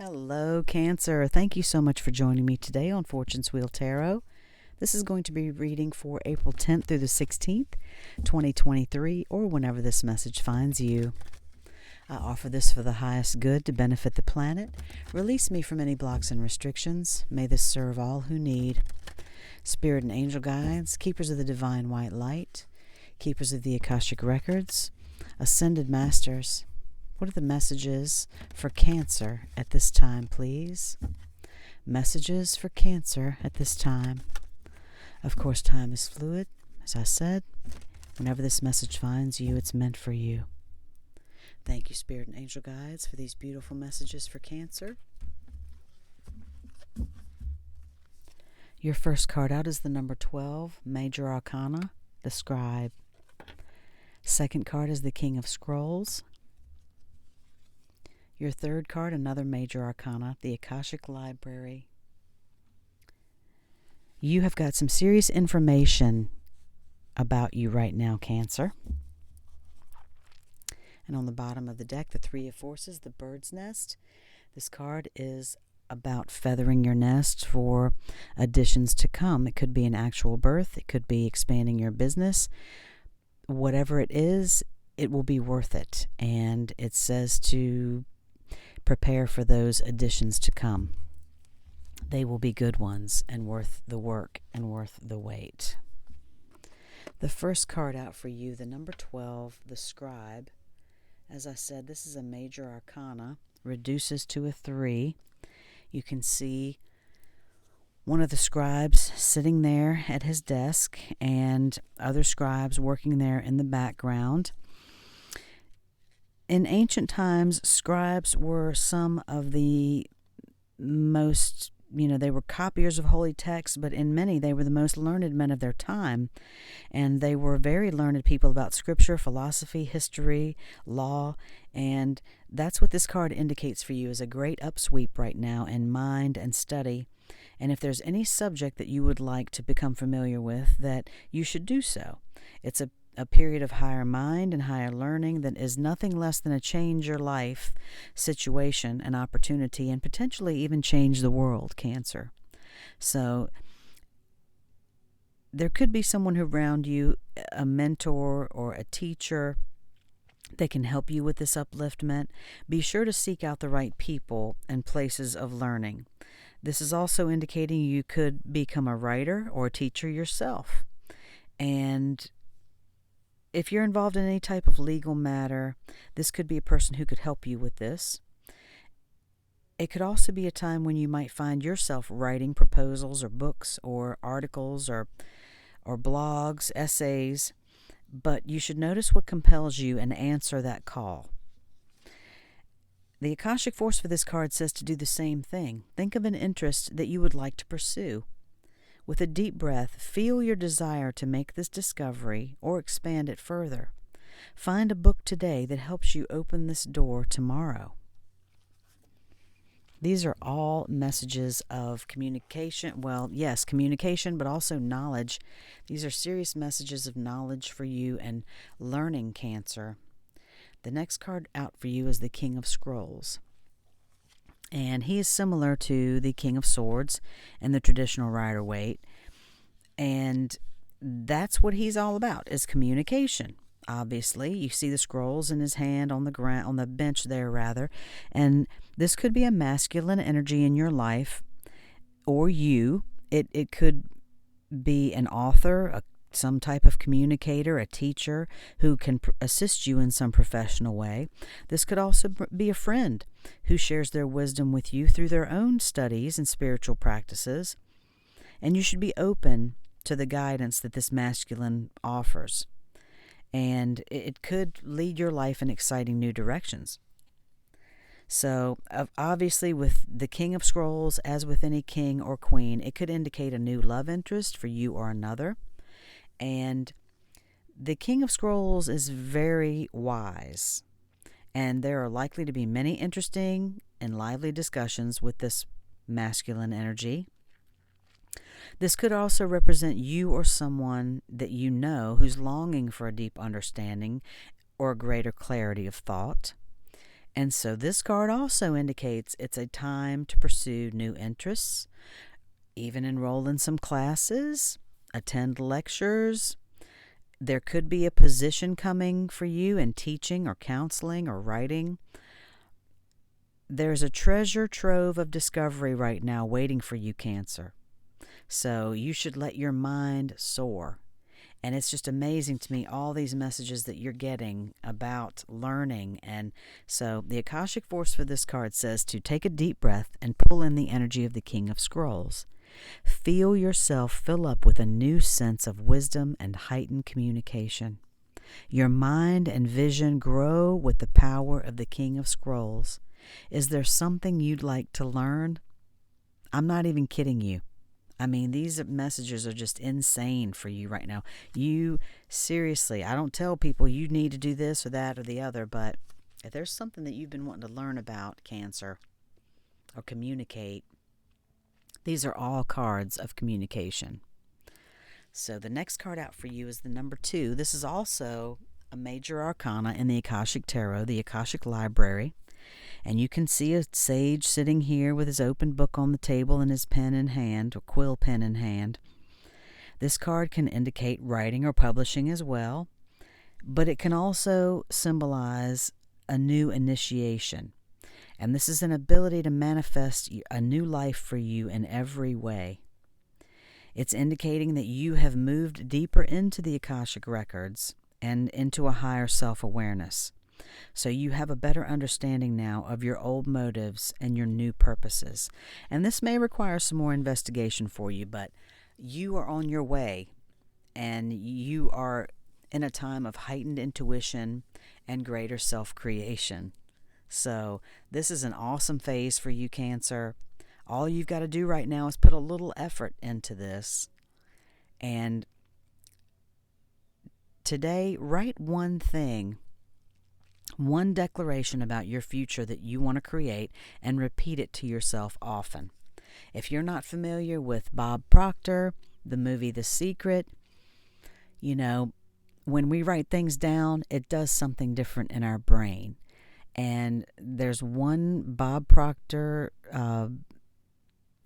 Hello, Cancer. Thank you so much for joining me today on Fortune's Wheel Tarot. This is going to be reading for April 10th through the 16th, 2023, or whenever this message finds you. I offer this for the highest good to benefit the planet. Release me from any blocks and restrictions. May this serve all who need. Spirit and angel guides, keepers of the divine white light, keepers of the Akashic records, ascended masters. What are the messages for Cancer at this time, please? Messages for Cancer at this time. Of course, time is fluid. As I said, whenever this message finds you, it's meant for you. Thank you, Spirit and Angel Guides, for these beautiful messages for Cancer. Your first card out is the number 12, Major Arcana, the Scribe. Second card is the King of Scrolls. Your third card, another Major Arcana, the Akashic Library. You have got some serious information about you right now, Cancer. And on the bottom of the deck, the Three of Forces, the Bird's Nest. This card is about feathering your nest for additions to come. It could be an actual birth. It could be expanding your business. Whatever it is, it will be worth it. And it says to prepare for those additions to come. They will be good ones and worth the work and worth the wait. The first card out for you, the number 12, the Scribe. As I said, this is a Major Arcana, reduces to a 3. You can see one of the scribes sitting there at his desk and other scribes working there in the background. In ancient times, scribes were some of the most, they were copiers of holy texts, but in many, they were the most learned men of their time. And they were very learned people about scripture, philosophy, history, law, and that's what this card indicates for you is a great upsweep right now in mind and study. And if there's any subject that you would like to become familiar with, that you should do so. It's a period of higher mind and higher learning that is nothing less than a change your life situation and opportunity, and potentially even change the world, Cancer. So there could be someone around you, a mentor or a teacher, that can help you with this upliftment. Be sure to seek out the right people and places of learning. This is also indicating you could become a writer or a teacher yourself. And if you're involved in any type of legal matter, this could be a person who could help you with this. It could also be a time when you might find yourself writing proposals or books or articles or blogs, essays, but you should notice what compels you and answer that call. The Akashic Force for this card says to do the same thing. Think of an interest that you would like to pursue. With a deep breath, feel your desire to make this discovery or expand it further. Find a book today that helps you open this door tomorrow. These are all messages of communication. Well, yes, communication, but also knowledge. These are serious messages of knowledge for you and learning, Cancer. The next card out for you is the King of Scrolls. And he is similar to the King of Swords and the traditional Rider-Waite. And that's what he's all about, is communication. Obviously, you see the scrolls in his hand on the ground, on the bench there, rather. And this could be a masculine energy in your life, or you. It could be an author, some type of communicator, a teacher who can assist you in some professional way. This could also be a friend who shares their wisdom with you through their own studies and spiritual practices. And you should be open to the guidance that this masculine offers. And it could lead your life in exciting new directions. So, obviously, with the King of Scrolls, as with any king or queen, it could indicate a new love interest for you or another. And the King of Scrolls is very wise. And there are likely to be many interesting and lively discussions with this masculine energy. This could also represent you or someone that you know who's longing for a deep understanding or a greater clarity of thought. And so this card also indicates it's a time to pursue new interests, even enroll in some classes, attend lectures. There could be a position coming for you in teaching or counseling or writing. There's a treasure trove of discovery right now waiting for you, Cancer. So you should let your mind soar. And it's just amazing to me, all these messages that you're getting about learning. And so the Akashic Force for this card says to take a deep breath and pull in the energy of the King of Scrolls. Feel yourself fill up with a new sense of wisdom and heightened communication. Your mind and vision grow with the power of the King of Scrolls. Is there something you'd like to learn? I'm not even kidding you. I mean, these messages are just insane for you right now. You, seriously, I don't tell people you need to do this or that or the other, but if there's something that you've been wanting to learn about, Cancer, or communicate, these are all cards of communication. So the next card out for you is the number 2. This is also a major arcana in the Akashic Tarot, the Akashic Library. And you can see a sage sitting here with his open book on the table and his pen in hand, or quill pen in hand. This card can indicate writing or publishing as well, but it can also symbolize a new initiation. And this is an ability to manifest a new life for you in every way. It's indicating that you have moved deeper into the Akashic records and into a higher self-awareness. So you have a better understanding now of your old motives and your new purposes. And this may require some more investigation for you, but you are on your way, and you are in a time of heightened intuition and greater self-creation. So this is an awesome phase for you, Cancer. All you've got to do right now is put a little effort into this. And today, write one thing, one declaration about your future that you want to create, and repeat it to yourself often. If you're not familiar with Bob Proctor, the movie The Secret, you know, when we write things down, it does something different in our brain. And there's one Bob Proctor,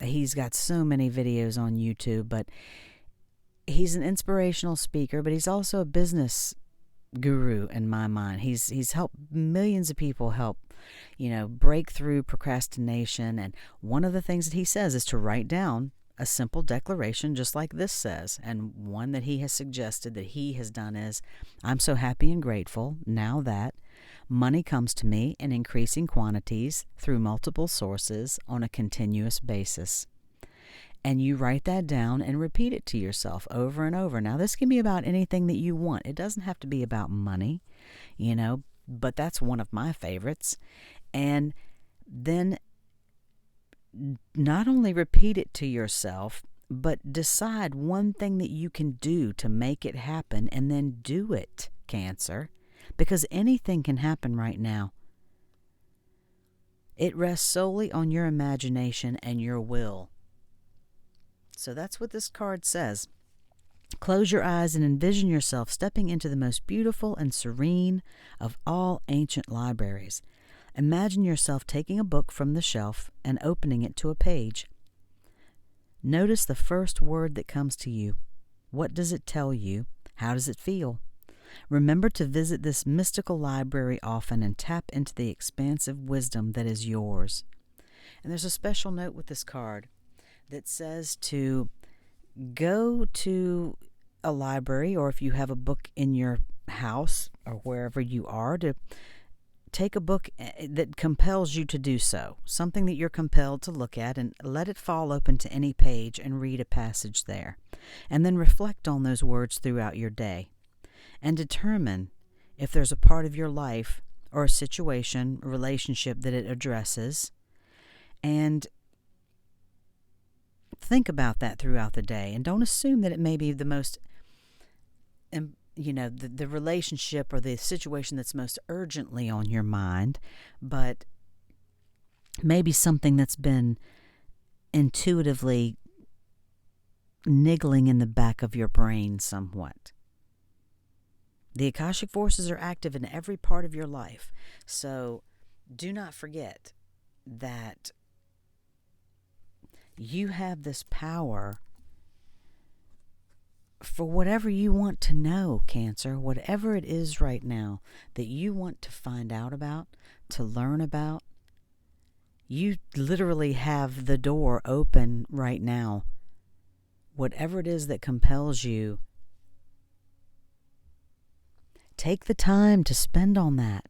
he's got so many videos on YouTube, but he's an inspirational speaker, but he's also a business guru in my mind. He's helped millions of people break through procrastination. And one of the things that he says is to write down a simple declaration just like this says. And one that he has suggested that he has done is, I'm so happy and grateful now that money comes to me in increasing quantities through multiple sources on a continuous basis. And you write that down and repeat it to yourself over and over. Now, this can be about anything that you want. It doesn't have to be about money, but that's one of my favorites. And then not only repeat it to yourself, but decide one thing that you can do to make it happen, and then do it, Cancer, because anything can happen right now. It rests solely on your imagination and your will. So that's what this card says. Close your eyes and envision yourself stepping into the most beautiful and serene of all ancient libraries. Imagine yourself taking a book from the shelf and opening it to a page. Notice the first word that comes to you. What does it tell you? How does it feel? Remember to visit this mystical library often and tap into the expansive wisdom that is yours. And there's a special note with this card that says to go to a library, or if you have a book in your house or wherever you are, to take a book that compels you to do so, something that you're compelled to look at, and let it fall open to any page and read a passage there. And then reflect on those words throughout your day and determine if there's a part of your life or a situation, a relationship that it addresses, and think about that throughout the day. And don't assume that it may be the most, the relationship or the situation that's most urgently on your mind, but maybe something that's been intuitively niggling in the back of your brain somewhat. The Akashic forces are active in every part of your life. So do not forget that you have this power for whatever you want to know, Cancer, whatever it is right now that you want to find out about, to learn about. You literally have the door open right now. Whatever it is that compels you, take the time to spend on that.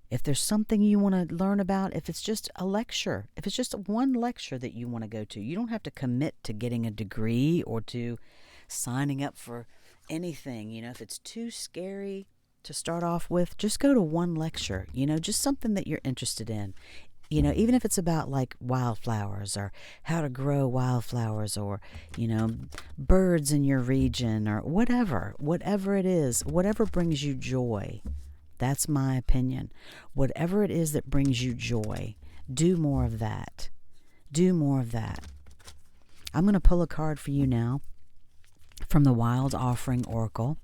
If there's something you want to learn about, if it's just a lecture, if it's just one lecture that you want to go to, you don't have to commit to getting a degree or to signing up for anything. If it's too scary to start off with, just go to one lecture, just something that you're interested in. Even if it's about like wildflowers or how to grow wildflowers or, birds in your region or whatever it is, whatever brings you joy. That's my opinion. Whatever it is that brings you joy, do more of that. Do more of that. I'm going to pull a card for you now from the Wild Offering Oracle.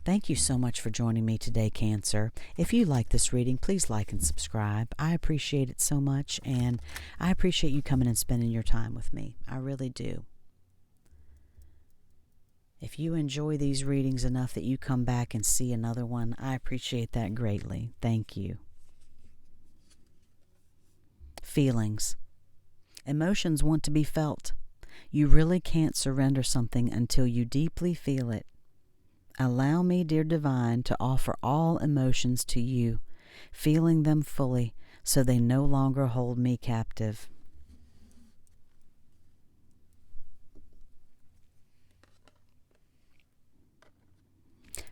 Thank you so much for joining me today, Cancer. If you like this reading, please like and subscribe. I appreciate it so much, and I appreciate you coming and spending your time with me. I really do. If you enjoy these readings enough that you come back and see another one, I appreciate that greatly. Thank you. Feelings. Emotions want to be felt. You really can't surrender something until you deeply feel it. Allow me, dear Divine, to offer all emotions to you, feeling them fully so they no longer hold me captive.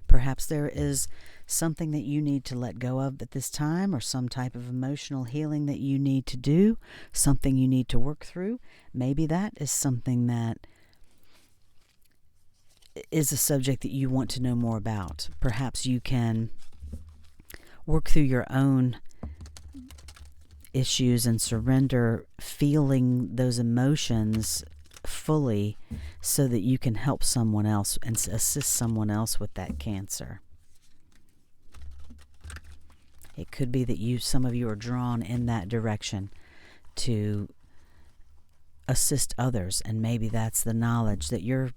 Perhaps there is something that you need to let go of at this time, or some type of emotional healing that you need to do, something you need to work through. Maybe that is something that is a subject that you want to know more about. Perhaps you can work through your own issues and surrender feeling those emotions fully so that you can help someone else and assist someone else with that, Cancer. It could be that some of you are drawn in that direction to assist others, and maybe that's the knowledge that you're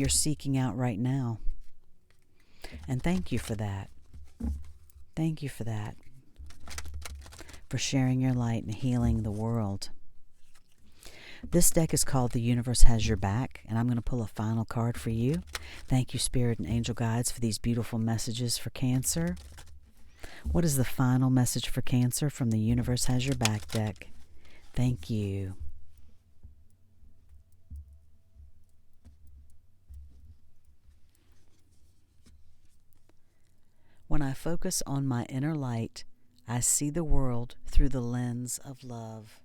seeking out right now. And thank you for that. Thank you for that. For sharing your light and healing the world. This deck is called The Universe Has Your Back, and I'm going to pull a final card for you. Thank you, Spirit and Angel Guides, for these beautiful messages for Cancer. What is the final message for Cancer from The Universe Has Your Back deck? Thank you. When I focus on my inner light, I see the world through the lens of love.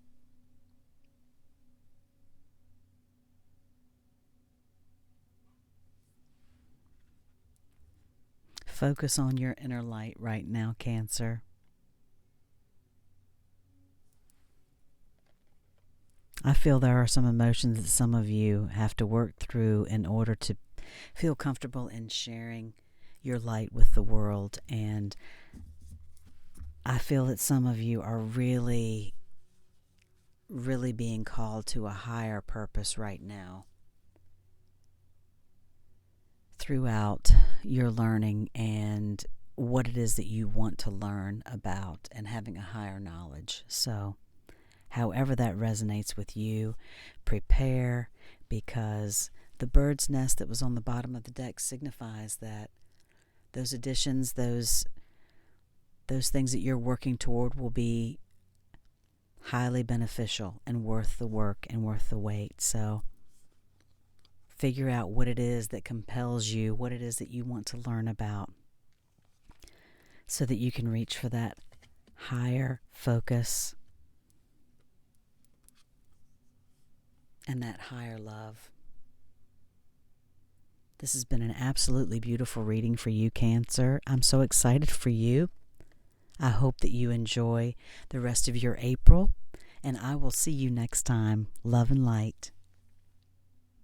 Focus on your inner light right now, Cancer. I feel there are some emotions that some of you have to work through in order to feel comfortable in sharing your light with the world. And I feel that some of you are really, really being called to a higher purpose right now. Throughout your learning and what it is that you want to learn about and having a higher knowledge. So, however that resonates with you, prepare, because the bird's nest that was on the bottom of the deck signifies that those additions, those things that you're working toward will be highly beneficial and worth the work and worth the wait. So figure out what it is that compels you, what it is that you want to learn about, so that you can reach for that higher focus and that higher love. This has been an absolutely beautiful reading for you, Cancer. I'm so excited for you. I hope that you enjoy the rest of your April, and I will see you next time. Love and light.